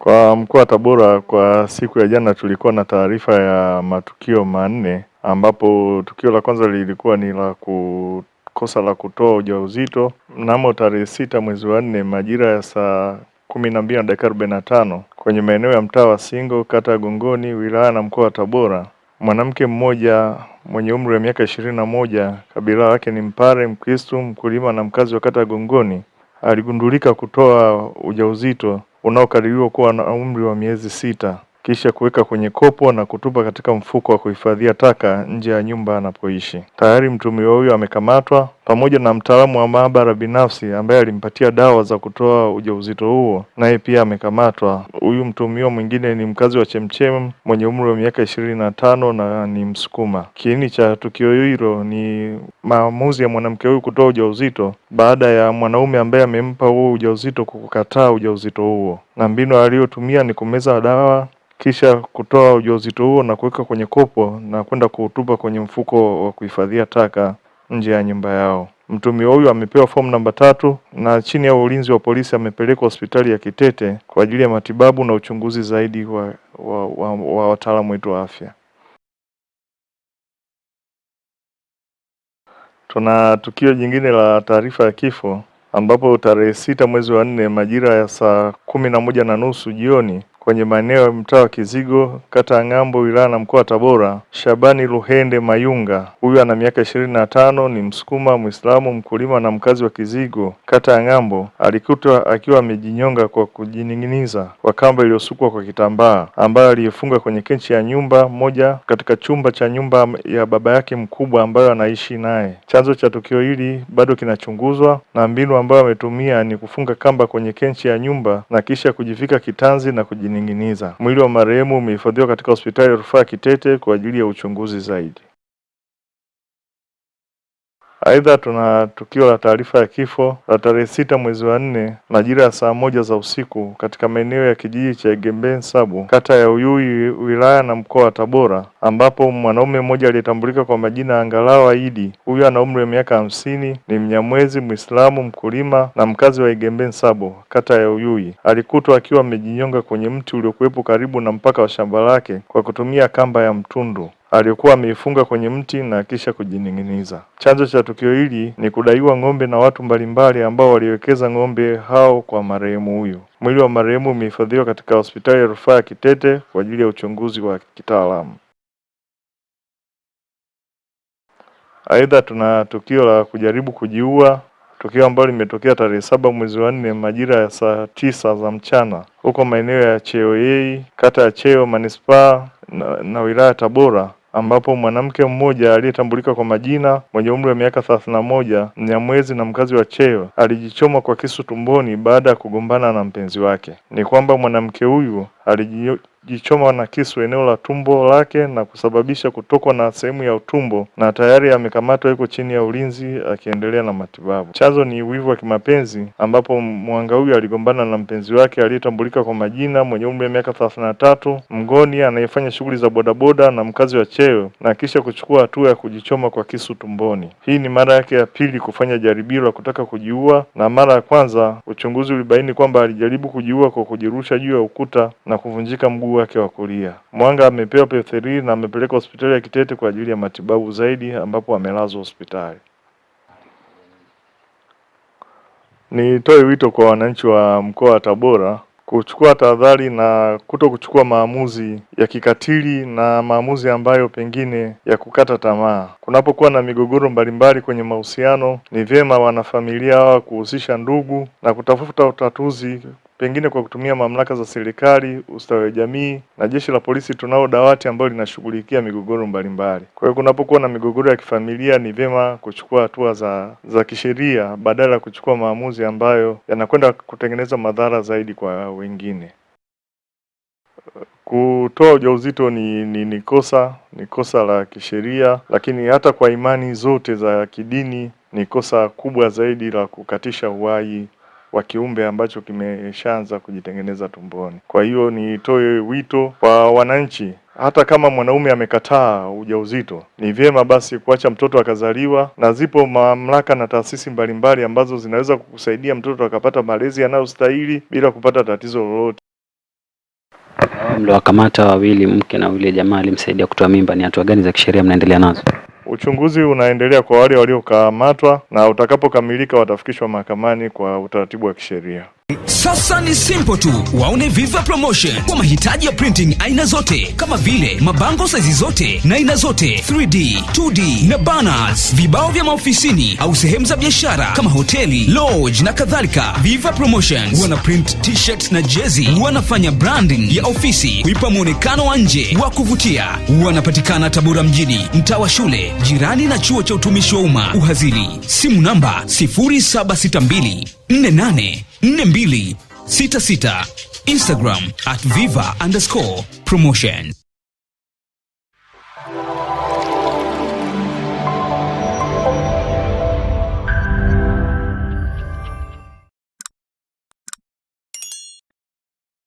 Kwa mkoa wa Tabora kwa siku ya jana tulikuwa na taarifa ya matukio manne, ambapo tukio la kwanza lilikuwa ni la kosa la kutoa ujauzito mnamo tarehe 6 mwezi wa 4 majira ya saa 12:45 kwenye maeneo ya mtaa wa Singo, kata ya Gongoni, wilaya na mkoa wa Tabora. Mwanamke mmoja mwenye umri wa miaka 21, kabila lake ni Mpare, Mkristo, mkulima na mkazi wa kata ya Gongoni, aligundulika kutoa ujauzito unaokadiriwa kuwa na umri wa miezi 6, kisha kuweka kwenye kopo na kutupa katika mfuko wa kuhifadhia taka nje ya nyumba anapoishi. Tayari mtuhumiwa huyo amekamatwa pamoja na mtaalamu wa maabara binafsi ambaye alimpatia dawa za kutoa ujauzito huo, naye pia amekamatwa. Huyu mtuhumiwa mwingine ni mkazi wa Chemchem mwenye umri wa miaka 25 na ni Msukuma. Kiini cha tukio hilo ni maamuzi ya mwanamke huyu kutoa ujauzito baada ya mwanaume ambaye amempa huo ujauzito kukataa ujauzito huo, na mbinu aliyotumia ni kumeza dawa kisha kutoa ujauzito huo na kuweka kwenye kopo na kwenda kuutupa kwenye mfuko wa kuhifadhia taka nje ya nyumba yao. Mtuhumiwa huyu amepewa fomu namba 3 na chini ya ulinzi wa polisi amepelekwa hospitali ya Kitete kwa ajili ya matibabu na uchunguzi zaidi wa wataalamu wetu wa afya. Tuna tukio jingine la taarifa ya kifo ambapo tarehe 6 mwezi wa 4 majira ya saa 11:30 jioni kwenye maeneo ya mtaa wa Kizigo, kata ya Ng'ambo, wilaya na mkoa wa Tabora, Shabani Luhende Mayunga, huyu ana miaka 25, ni Msukuma, Muislamu, mkulima na mkazi wa Kizigo, kata ya Ng'ambo, alikutwa akiwa amejinyonga kwa kujining'iniza kwa kamba iliyosukwa kwa kitambaa ambayo aliyefunga kwenye kenchi ya nyumba moja katika chumba cha nyumba ya baba yake mkubwa ambayo anaishi naye. Chanzo cha tukio hili bado kinachunguzwa na mbinu ambayo ametumia ni kufunga kamba kwenye kenchi ya nyumba na kisha kujivika kitanzi na kujining'iniza. Mwili wa marehemu umehifadhiwa katika hospitali ya rufaa Kitete kwa ajili ya uchunguzi zaidi. Aidha, tuna tukio la taarifa ya kifo la tarehe 6 mwezi wa 4 majira ya saa 1 za usiku katika maeneo ya kijiji cha Igembe-Nsabu, kata ya Uyui, wilaya na mkoa wa Tabora, ambapo mwanaume mmoja aliyetambulika kwa majina Angalawa Idi, huyu ana umri wa miaka 50, ni Mnyamwezi, Muislamu, mkulima na mkazi wa Igembe-Nsabu, kata ya Uyui, alikutwa akiwa amejinyonga kwenye mti uliokuwepo karibu na mpaka wa shamba lake kwa kutumia kamba ya mtundu aliyokuwa ameifunga kwenye mti na kisha kujining'iniza. Chanzo cha tukio hili ni kudaiwa ng'ombe na watu mbalimbali ambao waliwekeza ng'ombe hao kwa marehemu huyu. Mwili wa marehemu umehifadhiwa katika hospitali ya rufaa ya Kitete kwa ajili ya uchunguzi wa kitaalamu. Aidha, tuna tukio la kujaribu kujiua, tukio ambalo limetokea tarehe 7 mwezi wa 4 majira ya saa 9 za mchana huko maeneo ya Cheoyei, kata ya Cheo, manispaa na wilaya Tabora, ambapo mwanamke mmoja aliyetambulika kwa majina mwenye umri wa miaka 31, Mnyamwezi na mkazi wa Cheo, alijichoma kwa kisu tumboni baada ya kugombana na mpenzi wake. Ni kwamba mwanamke huyu alijichoma na kisu eneo la tumbo lake na kusababisha kutokwa na sehemu ya utumbo na tayari amekamatwa, yuko chini ya ulinzi akiendelea na matibabu. Chanzo ni wivu wa kimapenzi, ambapo mhanga huyu aligombana na mpenzi wake aliyetambulika kwa majina mwenye umri wa miaka 33, Mngoni, anayefanya shughuli za bodaboda na mkazi wa Cheo, na kisha kuchukua hatua ya kujichoma kwa kisu tumboni. Hii ni mara yake ya pili kufanya jaribio la kutaka kujiua, na mara ya kwanza uchunguzi ulibaini kwamba alijaribu kujiua kwa kujirusha juu ya ukuta na kuvunjika mguu wake wa kulia. Mwanga amepewa pethidine na amepelekwa hospitali ya Kitete kwa ajili ya matibabu zaidi, ambapo amelazwa hospitali. Nitoe wito kwa wananchi wa mkoa wa Tabora kuchukua tahadhari na kuto kuchukua maamuzi ya kikatili na maamuzi ambayo pengine ya kukata tamaa. Kunapokuwa na migogoro mbalimbali kwenye mahusiano, ni vyema wanafamilia hawa kuhusisha ndugu na kutafuta utatuzi pengine kwa kutumia mamlaka za serikali, ustawi wa jamii na jeshi la polisi. Tunao dawati ambalo linashughulikia migogoro mbalimbali. Kwa hiyo kunapokuwa na migogoro ya kifamilia, ni vyema kuchukua hatua za kisheria badala ya kuchukua maamuzi ambayo yanakwenda kutengeneza madhara zaidi kwa wengine. Kutoa ujauzito ni kosa la kisheria, lakini hata kwa imani zote za kidini ni kosa kubwa zaidi la kukatisha uhai wa kiumbe ambacho kimeshaanza kujitengeneza tumboni. Kwa hiyo nitoe wito kwa wananchi, hata kama mwanaume amekataa ujauzito, ni vyema basi kuacha mtoto akazaliwa, na zipo mamlaka na taasisi mbalimbali ambazo zinaweza kukusaidia mtoto akapata malezi yanayostahili bila kupata tatizo lolote. mliwakamata wawili, mke na yule jamaa alimsaidia kutoa mimba, ni hatua gani za kisheria mnaendelea nazo? Uchunguzi unaendelea kwa wale waliokamatwa na utakapokamilika watafikishwa mahakamani kwa utaratibu wa kisheria. Sasa ni simple tu, waone Viva Promotion kwa mahitaji ya printing aina zote kama vile mabango size zote na aina zote, 3D, 2D na banners, vibao vya maofisini au sehemu za biashara kama hoteli, lodge na kadhalika. Viva Promotions wana print t-shirt na jezi, wanafanya branding ya ofisi kuipa muonekano wa nje wa kuvutia. Wanapatikana Tabora mjini, mtaa wa shule, jirani na chuo cha utumishi wa umma Uhazili. Simu namba 0762 484266. Instagram @viva_promotion.